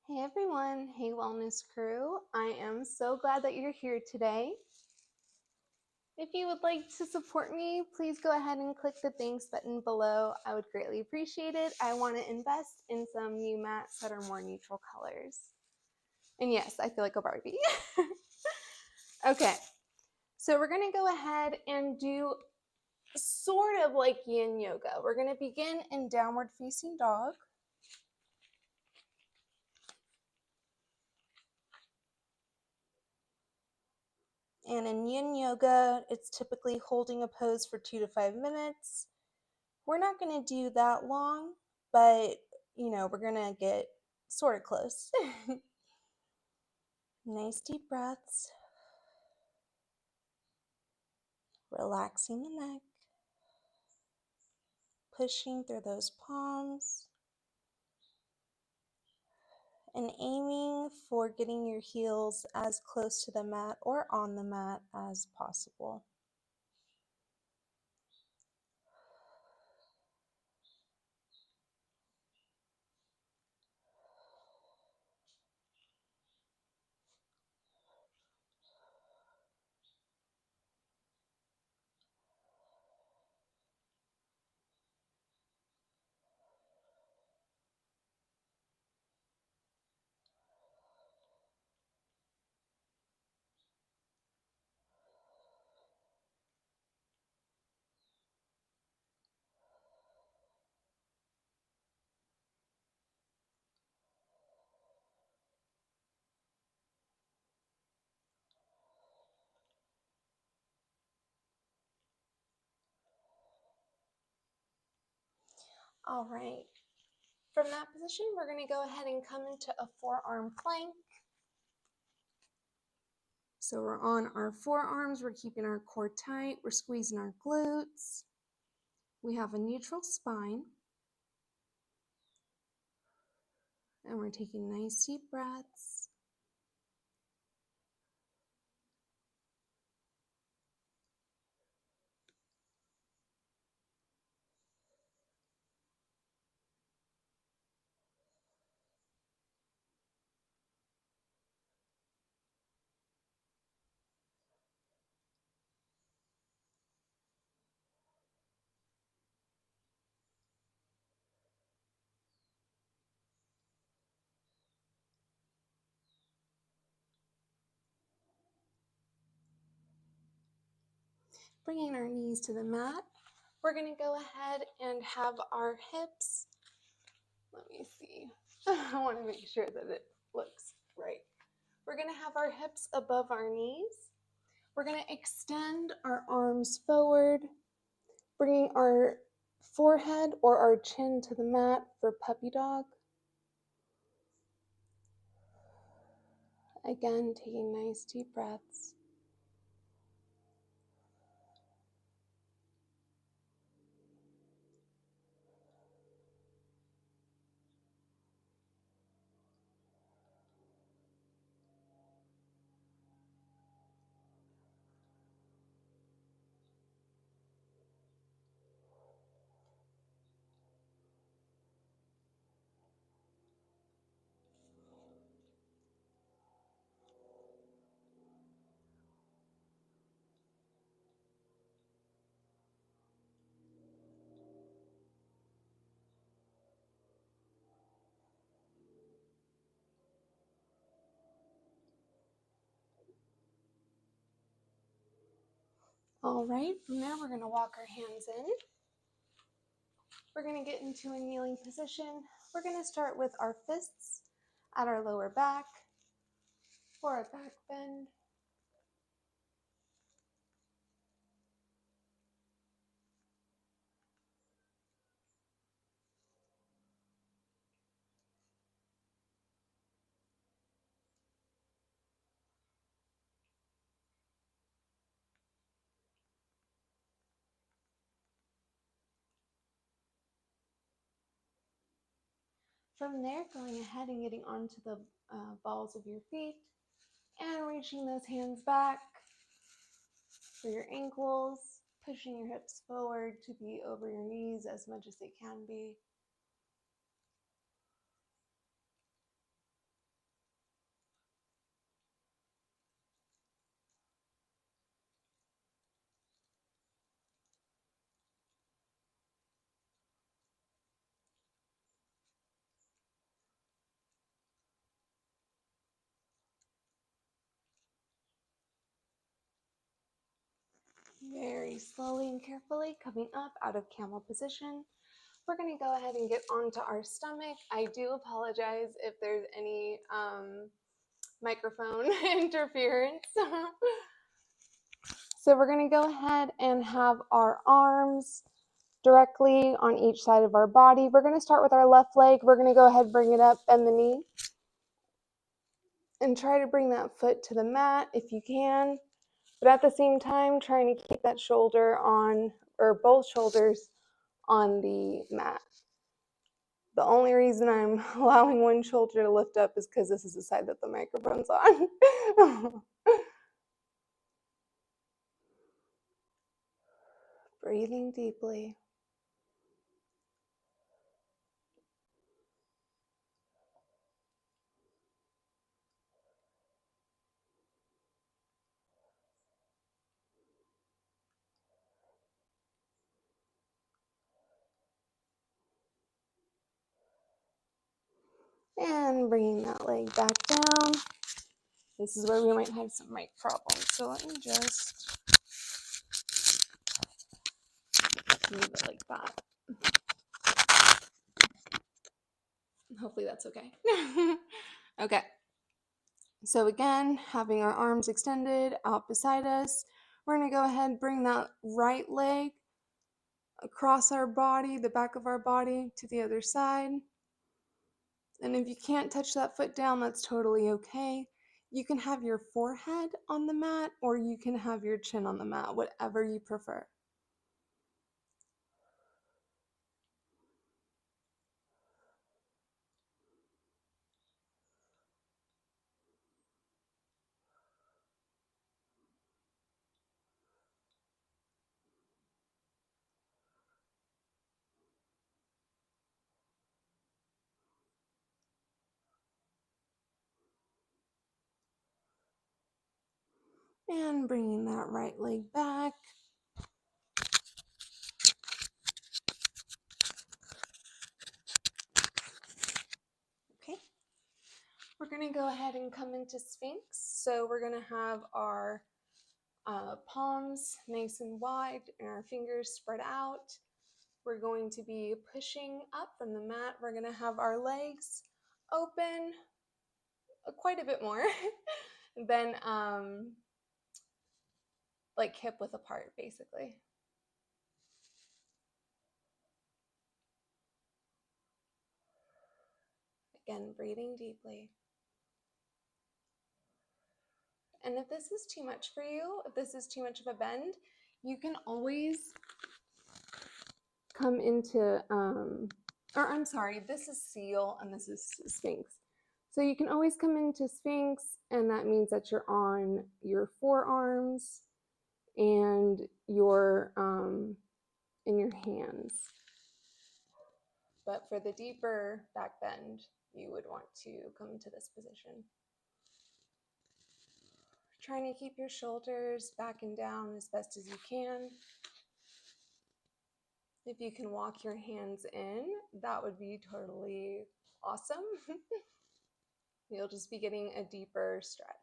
Hey everyone, hey wellness crew. I am so glad that you're here today. If you would like to support me, please go ahead and click the thanks button below. I would greatly appreciate it. I want to invest in some new mats that are more neutral colors. And yes, I feel like a Barbie. Okay, so we're going to go ahead and do sort of like yin yoga. We're going to begin in downward facing dog. And in yin yoga, it's typically holding a pose for 2 to 5 minutes. We're not going to do that long, but we're going to get sort of close. Nice deep breaths. Relaxing the neck. Pushing through those palms. And aiming for getting your heels as close to the mat or on the mat as possible. All right. From that position, we're going to go ahead and come into a forearm plank. So we're on our forearms, we're keeping our core tight, we're squeezing our glutes. We have a neutral spine. And we're taking nice deep breaths. Bringing our knees to the mat. We're going to go ahead and have our hips. Let me see. I want to make sure that it looks right. We're going to have our hips above our knees. We're going to extend our arms forward, bringing our forehead or our chin to the mat for puppy dog. Again, taking nice deep breaths. All right, from there we're going to walk our hands in. We're going to get into a kneeling position. We're going to start with our fists at our lower back for a back bend. From there, going ahead and getting onto the balls of your feet and reaching those hands back for your ankles, pushing your hips forward to be over your knees as much as they can be. Very slowly and carefully coming up out of camel position. We're going to go ahead and get onto our stomach. I do apologize if there's any microphone interference. So we're going to go ahead and have our arms directly on each side of our body. We're going to start with our left leg. We're going to go ahead, bring it up, bend the knee, and try to bring that foot to the mat if you can. But at the same time, trying to keep that shoulder on, or both shoulders on the mat. The only reason I'm allowing one shoulder to lift up is because this is the side that the microphone's on. Breathing deeply. And bringing that leg back down. This is where we might have some mic problems. So let me just move it like that. Hopefully that's okay. Okay. So again, having our arms extended out beside us, we're going to go ahead and bring that right leg across our body, the back of our body, to the other side. And if you can't touch that foot down, that's totally okay. You can have your forehead on the mat or you can have your chin on the mat, whatever you prefer. And bringing that right leg back. Okay. We're going to go ahead and come into Sphinx. So we're going to have our palms nice and wide and our fingers spread out. We're going to be pushing up from the mat. We're going to have our legs open quite a bit more than like hip width apart, basically. Again, breathing deeply. And if this is too much for you, if this is too much of a bend, you can always come into, or I'm sorry, this is seal and this is Sphinx. So you can always come into Sphinx, and that means that you're on your forearms and your in your hands. But for the deeper back bend, you would want to come into this position. Trying to keep your shoulders back and down as best as you can. If you can walk your hands in, that would be totally awesome. You'll just be getting a deeper stretch.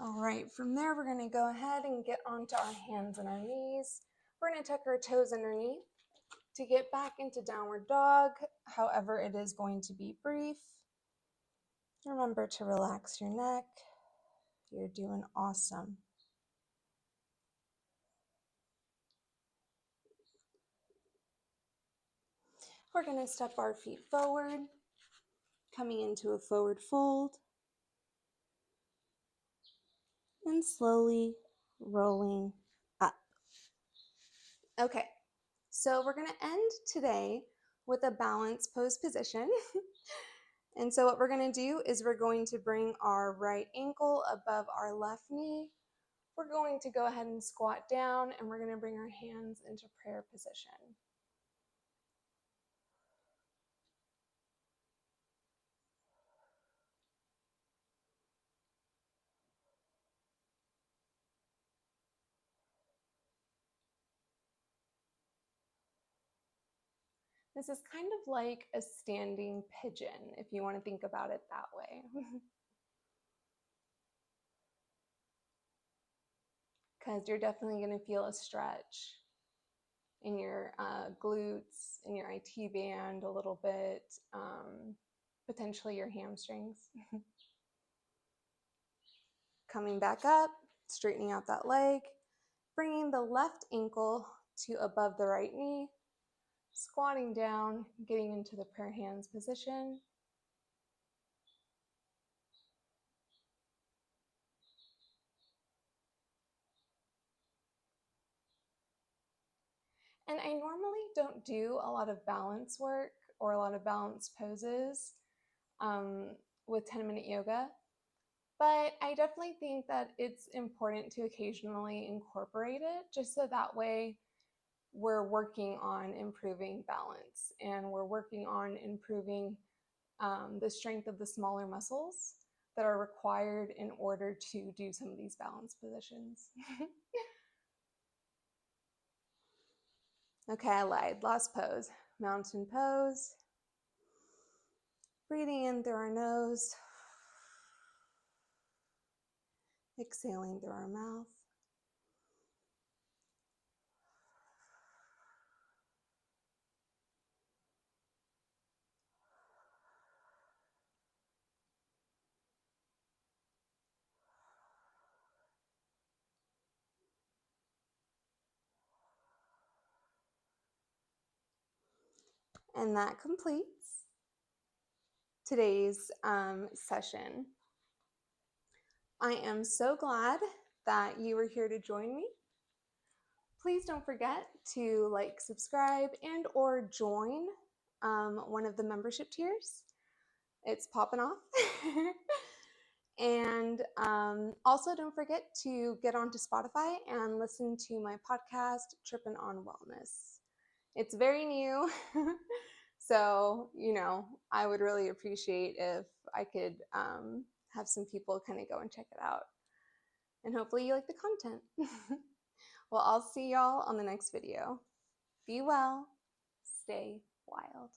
All right, from there, we're gonna go ahead and get onto our hands and our knees. We're gonna tuck our toes underneath to get back into downward dog. However, it is going to be brief. Remember to relax your neck. You're doing awesome. We're gonna step our feet forward, coming into a forward fold, and slowly rolling up. Okay, so we're gonna end today with a balance pose position. And so what we're gonna do is we're going to bring our right ankle above our left knee. We're going to go ahead and squat down, and we're gonna bring our hands into prayer position. This is kind of like a standing pigeon, if you want to think about it that way. Because you're definitely going to feel a stretch in your glutes, in your IT band a little bit, potentially your hamstrings. Coming back up, straightening out that leg, bringing the left ankle to above the right knee, squatting down, getting into the prayer hands position. And I normally don't do a lot of balance work or a lot of balance poses with 10-minute yoga, but I definitely think that it's important to occasionally incorporate it just so that way we're working on improving balance and we're working on improving the strength of the smaller muscles that are required in order to do some of these balance positions. Okay, I lied. Last pose, mountain pose. Breathing in through our nose, exhaling through our mouth. And that completes today's session. I am so glad that you were here to join me. Please don't forget to like, subscribe, and or join one of the membership tiers. It's popping off. And also don't forget to get onto Spotify and listen to my podcast, Trippin' on Wellness. It's very new. So, I would really appreciate if I could have some people kind of go and check it out. And hopefully you like the content. Well, I'll see y'all on the next video. Be well, stay wild.